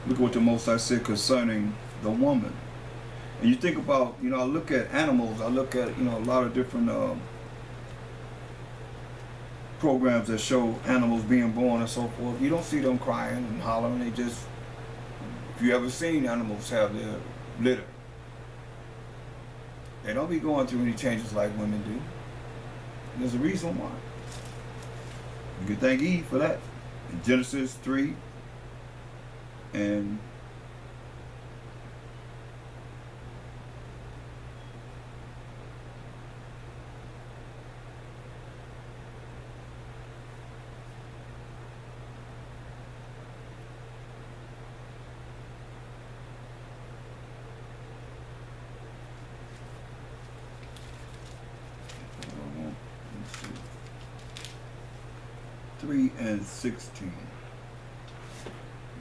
Look at what the Most High said concerning the woman. And you think about, I look at animals, I look at, a lot of different programs that show animals being born and so forth. You don't see them crying and hollering. They just, if you ever seen animals have their litter, they don't be going through any changes like women do. And there's a reason why. You can thank Eve for that. In Genesis 3 and let's see, 3 and 16.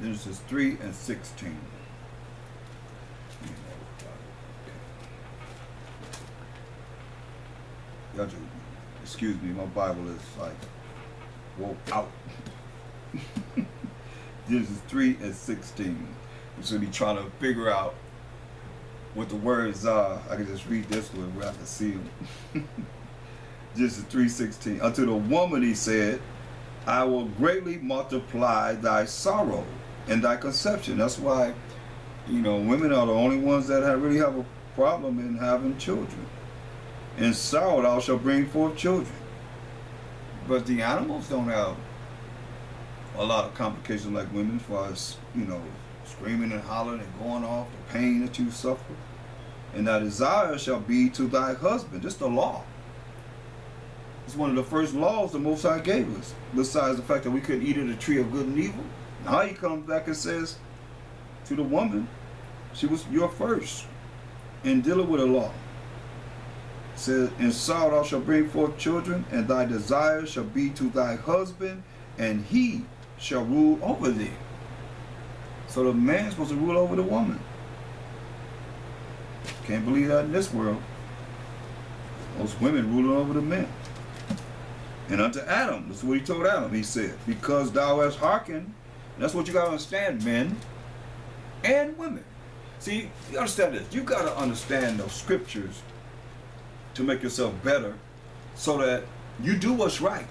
Genesis 3 and 16. Y'all just, excuse me, my Bible is like woke out. Genesis 3 and 16. I'm just gonna be trying to figure out what the words are. I can just read this one where I can see them. Genesis 3:16. Unto the woman he said, I will greatly multiply thy sorrow and thy conception. That's why, women are the only ones that really have a problem in having children. In sorrow thou shalt bring forth children. But the animals don't have a lot of complications like women, as far as, screaming and hollering and going off, the pain that you suffer. And thy desire shall be to thy husband. Just the law. It's one of the first laws the Most High gave us, besides the fact that we couldn't eat of the tree of good and evil. Now he comes back and says to the woman, she was your first in dealing with the law. It says, in sorrow thou shalt bring forth children, and thy desire shall be to thy husband, and he shall rule over thee. So the man's supposed to rule over the woman. Can't believe that in this world. Most women ruling over the men. And unto Adam, this is what he told Adam. He said, because thou hast hearkened. That's what you got to understand, men and women. See, you understand this. You got to understand those scriptures to make yourself better, so that you do what's right.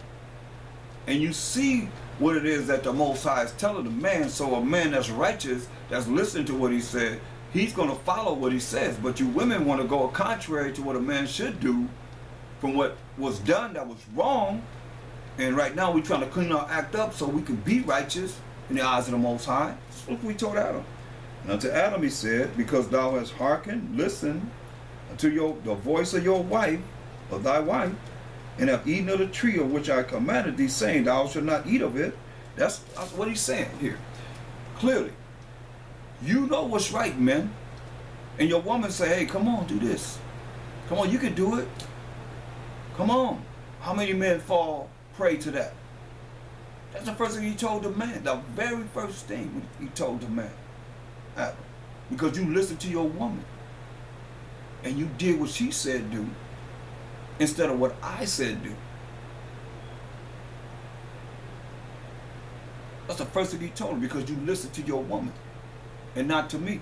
And you see what it is that the Most High is telling the man. So a man that's righteous, that's listening to what he said, he's going to follow what he says. But you women want to go contrary to what a man should do from what was done that was wrong. And right now we're trying to clean our act up so we can be righteous in the eyes of the Most High. That's what we told Adam. And unto Adam he said, because thou hast hearkened, listened unto the voice of your wife, of thy wife, and have eaten of the tree of which I commanded thee, saying, thou shalt not eat of it. That's what he's saying here. Clearly, you know what's right, men. And your woman say, hey, come on, do this. Come on, you can do it. Come on. How many men fall prey to that? That's the first thing he told the man. The very first thing he told the man. Adam. Because you listened to your woman. And you did what she said do, instead of what I said do. That's the first thing he told him, because you listened to your woman and not to me.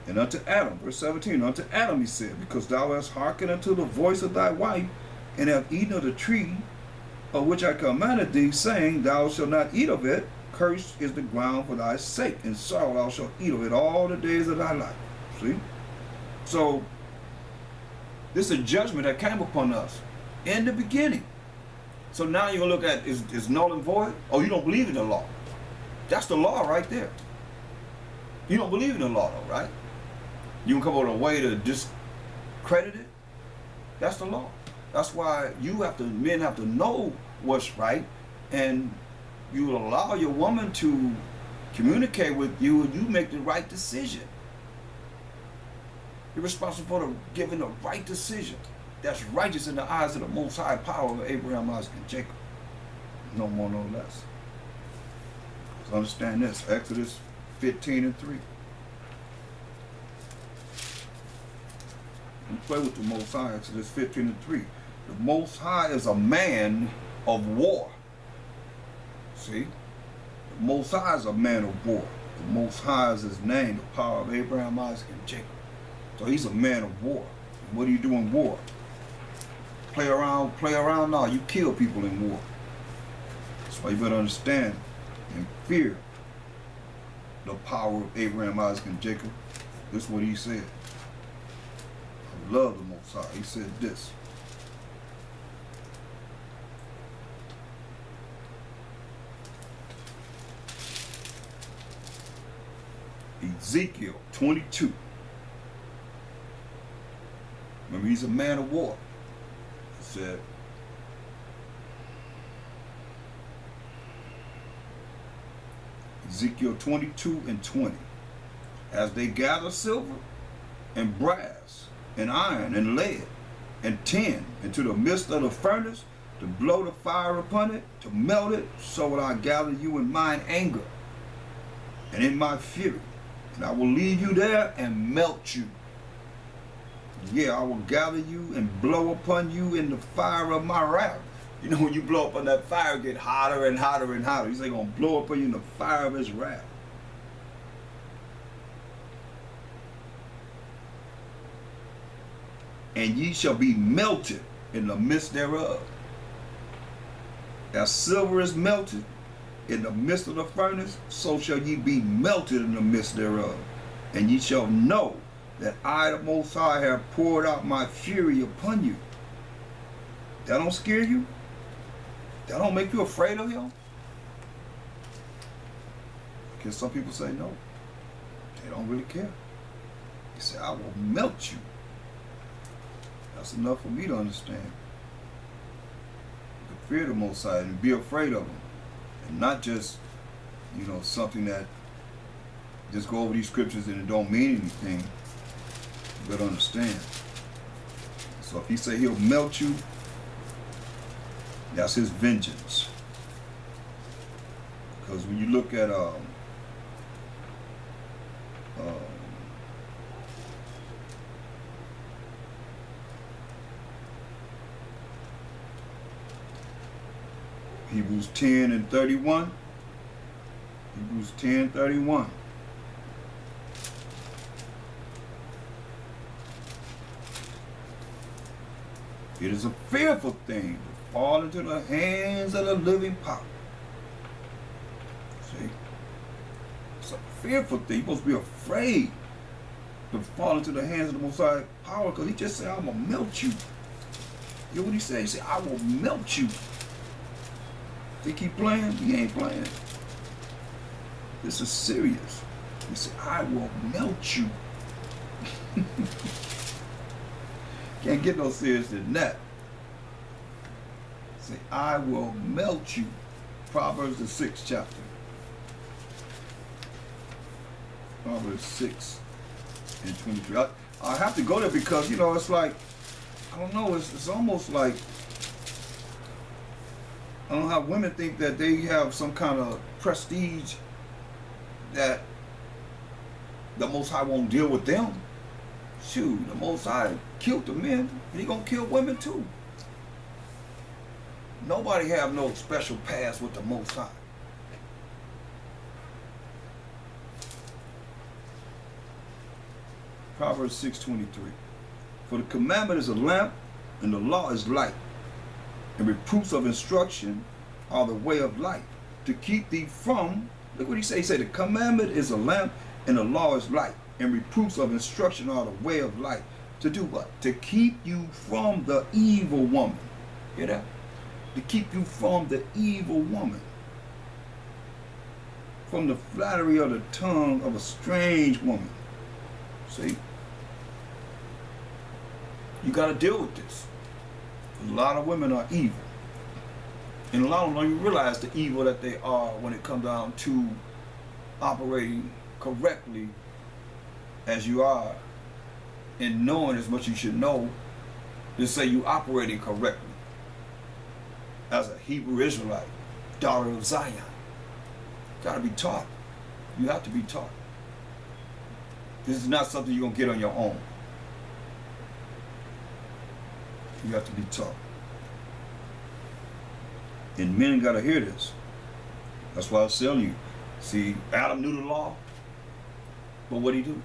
And unto Adam, verse 17, unto Adam he said, because thou hast hearkened unto the voice of thy wife, and have eaten of the tree of which I commanded thee, saying, thou shalt not eat of it, cursed is the ground for thy sake, and sorrow thou shalt eat of it all the days of thy life. See? So, this is a judgment that came upon us in the beginning. So now you're going to look at, is null and void? Oh, you don't believe in the law. That's the law right there. You don't believe in the law though, right? You can come up with a way to discredit it. That's the law. That's why men have to know what's right, and you will allow your woman to communicate with you, and you make the right decision. You're responsible for giving the right decision that's righteous in the eyes of the Most High power of Abraham, Isaac, and Jacob. No more, no less. So understand this, Exodus 15 and 3. You play with the Most High, Exodus 15 and 3. The Most High is a man of war. See? The Most High is a man of war. The Most High is his name, the power of Abraham, Isaac, and Jacob. So he's a man of war. And what do you do in war? Play around now. You kill people in war. That's why you better understand and fear the power of Abraham, Isaac, and Jacob. This is what he said. I love the Most High. He said this. Ezekiel 22. Remember, he's a man of war. He said, Ezekiel 22 and 20. As they gather silver and brass and iron and lead and tin into the midst of the furnace to blow the fire upon it, to melt it, so will I gather you in mine anger and in my fury. And I will leave you there and melt you. Yeah, I will gather you and blow upon you in the fire of my wrath. You know, when you blow up on that fire, it get hotter and hotter and hotter. He's going to blow up on you in the fire of his wrath. And ye shall be melted in the midst thereof. As silver is melted in the midst of the furnace, so shall ye be melted in the midst thereof. And ye shall know that I, the Most High, have poured out my fury upon you. That don't scare you? That don't make you afraid of him? Because some people say no. They don't really care. He said, I will melt you. That's enough for me to understand. You can fear the Most High and be afraid of him. And not just, you know, something that just go over these scriptures and it don't mean anything. You better understand. So if he say he'll melt you, that's his vengeance. Because when you look at Hebrews 10 and 31. Hebrews 10:31. It is a fearful thing to fall into the hands of the living power. See? It's a fearful thing. You're supposed to be afraid to fall into the hands of the Most High power, because he just said, I'm going to melt you. You know what he said? He said, I will melt you. Think he playing? He ain't playing. This is serious. He said, I will melt you. Can't get no serious than that. Say, I will melt you. Proverbs the 6th chapter. Proverbs 6 and 23. I have to go there because, you know, it's like, I don't know, it's almost like, I don't know how women think that they have some kind of prestige that the Most High won't deal with them. Shoot, the Most High killed the men, and he gonna kill women too. Nobody have no special pass with the Most High. Proverbs 6:23. For the commandment is a lamp, and the law is light. And reproofs of instruction are the way of life, to keep thee from, look what he said. He said the commandment is a lamp and the law is light. And reproofs of instruction are the way of life. To do what? To keep you from the evil woman. Hear that? To keep you from the evil woman. From the flattery of the tongue of a strange woman. See? You got to deal with this. A lot of women are evil. And a lot of them don't even realize the evil that they are when it comes down to operating correctly as you are, and knowing as much as you should know to say you operating correctly as a Hebrew Israelite, daughter of Zion. Got to be taught. You have to be taught. This is not something you're going to get on your own. You have to be taught. And men got to hear this. That's why I was telling you. See, Adam knew the law, but what did he do?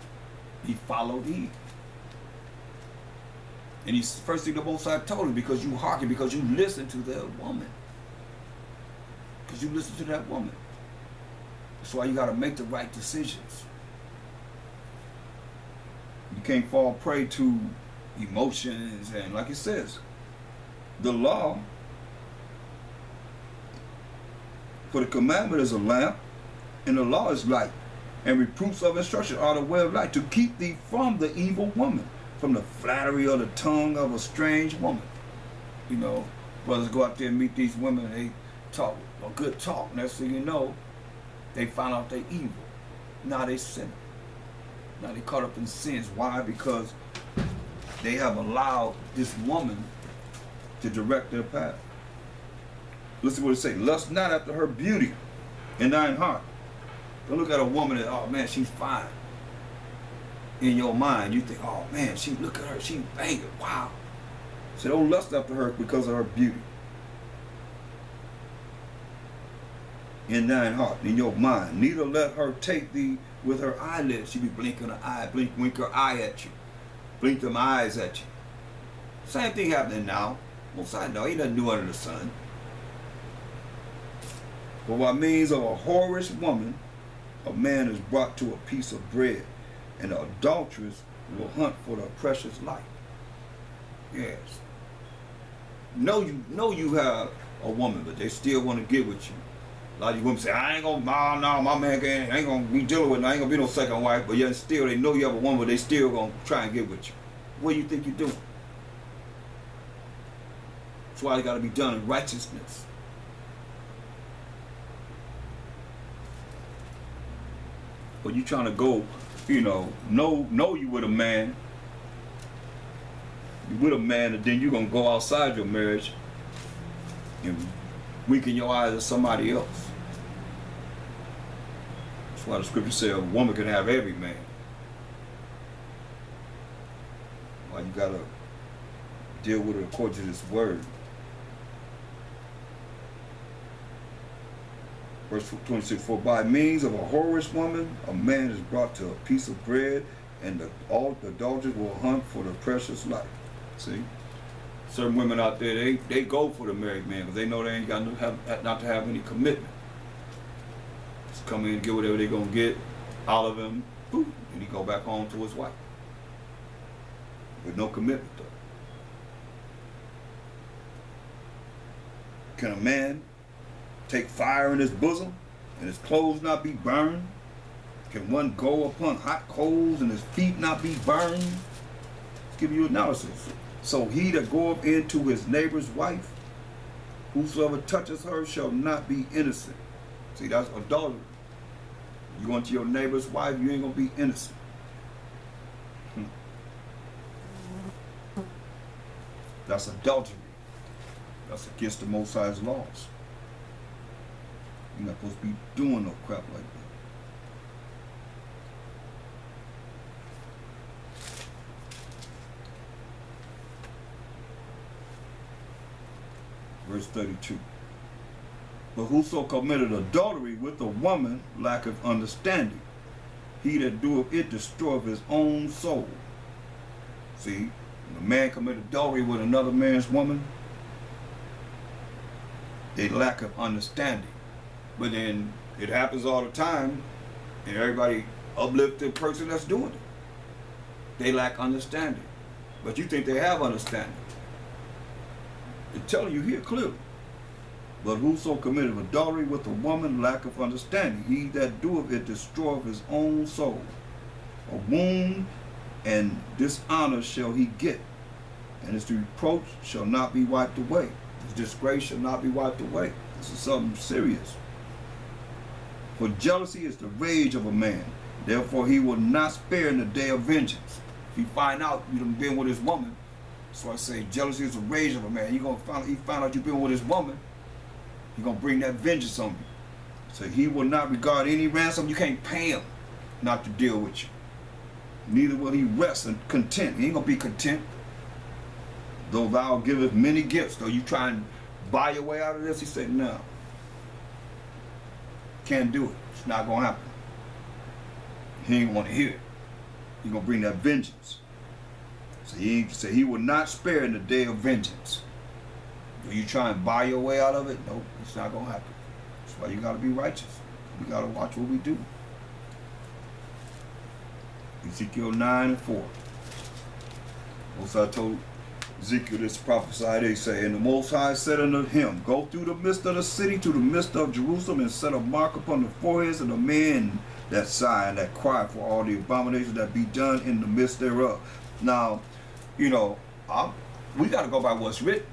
He followed Eve. And he first thing the Most High told him, because you hearken, because you listen to that woman. Because you listen to that woman. That's why you got to make the right decisions. You can't fall prey to emotions, and like it says, the law for the commandment is a lamp, and the law is light, and reproofs of instruction are the way of life, to keep thee from the evil woman, from the flattery of the tongue of a strange woman. You know, brothers go out there and meet these women, and they talk a good talk. Next thing you know, they find out they're evil. Now they sin. Now they caught up in sins. Why? Because they have allowed this woman to direct their path. Listen what it says. Lust not after her beauty in thine heart. Don't look at a woman and, oh man, she's fine. In your mind, you think, oh man, look at her, she's banging, wow. So don't lust after her because of her beauty. In thine heart, in your mind. Neither let her take thee with her eyelids. She be blinking her eye, wink her eye at you. Blink them eyes at you. Same thing happening now. Most I know, ain't nothing new under the sun. For by means of a whorish woman, a man is brought to a piece of bread, and the adulteress will hunt for the precious life. Yes. Know you have a woman, but they still want to get with you. A lot of you women say, I ain't gonna, no, my man ain't gonna be dealing with, I ain't gonna be no second wife, but yet still they know you have a woman, but they still gonna try and get with you. What do you think you're doing? That's why it gotta be done in righteousness. But you trying to go, you know you with a man. You with a man, and then you're gonna go outside your marriage and weaken your eyes at somebody else. That's why the scripture says a woman can have every man. Why you gotta deal with it according to this word. Verse 26, for by means of a whorish woman, a man is brought to a piece of bread, and the adulterers will hunt for the precious life. See? Certain women out there, they go for the married man because they know they ain't got not to have any commitment. Just come in and get whatever they're going to get out of him, boop, and he go back home to his wife. With no commitment, though. Can a man take fire in his bosom and his clothes not be burned? Can one go upon hot coals and his feet not be burned? Let's give you analysis. So he that goeth into his neighbor's wife, whosoever touches her shall not be innocent. See, that's adultery. You go into your neighbor's wife, you ain't gonna be innocent. That's adultery. That's against the Most High's laws. You're not supposed to be doing no crap like that. Verse 32. But whoso committed adultery with a woman lacketh understanding. He that doeth it destroyeth his own soul. See, when a man committed adultery with another man's woman, they lack of understanding. But then it happens all the time, and everybody uplift the person that's doing it. They lack understanding. But you think they have understanding. It's telling you here clearly. But whoso committeth adultery with a woman lacketh understanding. He that doeth it destroyeth his own soul. A wound and dishonor shall he get, and his reproach shall not be wiped away. His disgrace shall not be wiped away. This is something serious. For jealousy is the rage of a man. Therefore he will not spare in the day of vengeance. If you find out you done been with his woman, so I say jealousy is the rage of a man. He find out you've been with his woman, he's gonna bring that vengeance on you. So he will not regard any ransom. You can't pay him not to deal with you. Neither will he rest and content. He ain't gonna be content. Though thou giveth many gifts, though you try and buy your way out of this, he said, no. can't do it. It's not going to happen. He ain't want to hear it. He's going to bring that vengeance. So he said he will not spare in the day of vengeance. Do you try and buy your way out of it? Nope, it's not going to happen. That's why you got to be righteous. We got to watch what we do. Ezekiel 9:4. Most I told Ezekiel this prophesied, they say, and the Most High said unto him, go through the midst of the city to the midst of Jerusalem, and set a mark upon the foreheads of the men that sigh and that cry for all the abominations that be done in the midst thereof. Now, you know, we got to go by what's written.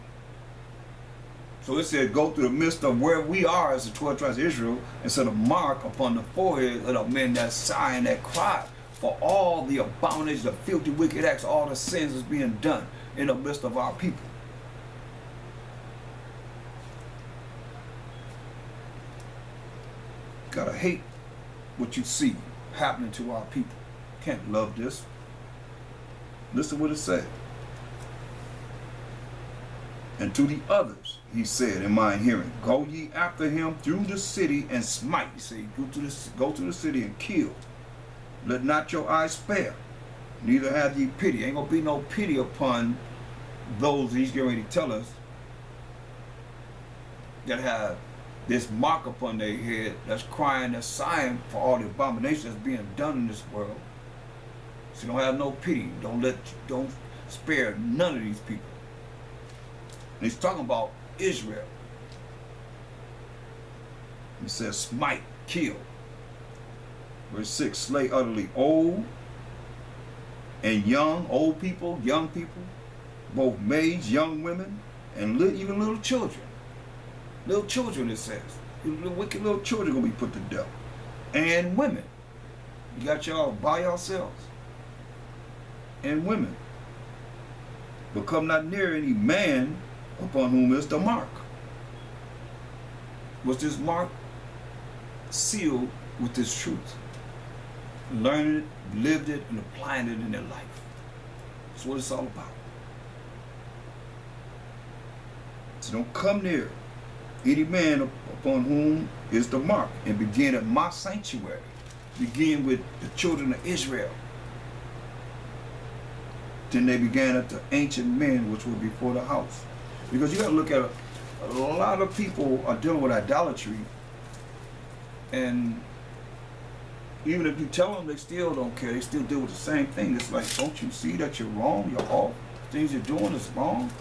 So it said, go through the midst of where we are as the 12 tribes of Israel, and set a mark upon the forehead of the men that sigh and that cry for all the abominations, the filthy, wicked acts, all the sins that's being done in the midst of our people. Gotta hate what you see happening to our people. Can't love this. Listen what it said. And to the others, he said in mine hearing, go ye after him through the city and smite. He said, go to the city and kill. Let not your eyes spare, neither have ye pity. Ain't gonna be no pity upon those he's getting ready to tell us that have this mark upon their head, that's crying, that's sighing for all the abominations that's being done in this world. So don't have no pity. Don't spare none of these people. And he's talking about Israel. He says, smite, kill. Verse 6, slay utterly old and young, old people, young people, both maids, young women, and even little children. Little children, it says. The wicked little children going to be put to death. And women. You got y'all by yourselves. And women. But come not near any man upon whom is the mark. Was this mark sealed with this truth? Learned it, lived it, and applying it in their life. That's what it's all about. So don't come near any man upon whom is the mark, and begin at my sanctuary. Begin with the children of Israel. Then they began at the ancient men which were before the house. Because you got to look at a lot of people are dealing with idolatry, and even if you tell them, they still don't care. They still deal with the same thing. It's like, don't you see that you're wrong? You're off. Things you're doing is wrong.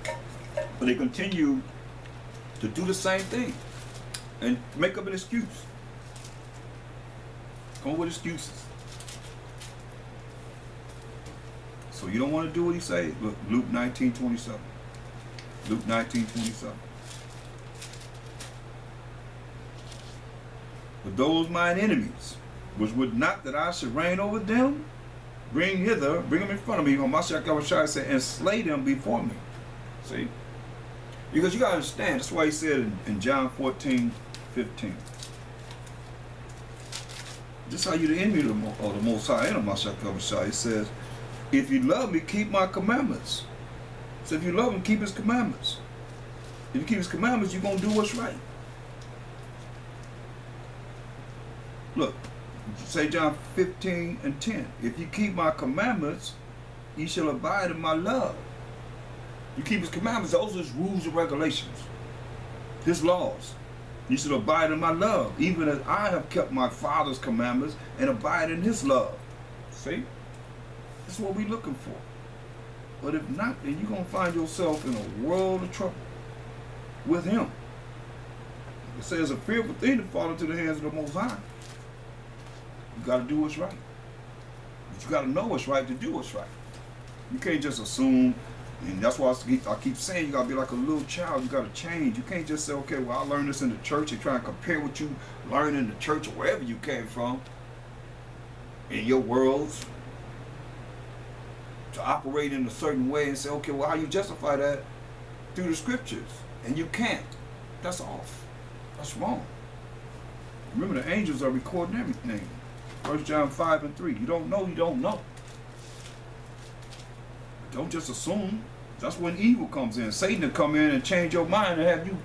But they continue to do the same thing and make up an excuse. Come with excuses. So you don't want to do what he says. Look, Luke 19:27. Luke 19:27. But those mine enemies, which would not that I should reign over them, bring them in front of me. Mashiach Yahushua said, and slay them before me. See? Because you got to understand, that's why he said in John 14:15. This is how you the enemy of the Most High and Mashiach Yahushua. He says, if you love me, keep my commandments. So if you love him, keep his commandments. If you keep his commandments, you're going to do what's right. Look, say John 15:10. If you keep my commandments, ye shall abide in my love. You keep his commandments, those are his rules and regulations. His laws. You should abide in my love, even as I have kept my Father's commandments and abide in his love. See? That's what we're looking for. But if not, then you're going to find yourself in a world of trouble with him. It says a fearful thing to fall into the hands of the Most High. You got to do what's right. But you got to know what's right to do what's right. You can't just assume, and that's why I keep saying you got to be like a little child. You got to change. You can't just say, okay, well, I learned this in the church, and try and compare what you learned in the church or wherever you came from in your worlds to operate in a certain way and say, okay, well, how you justify that through the scriptures? And you can't. That's off. That's wrong. Remember, the angels are recording everything. 1 John 5:3. You don't know, you don't know. Don't just assume. That's when evil comes in. Satan will come in and change your mind and have you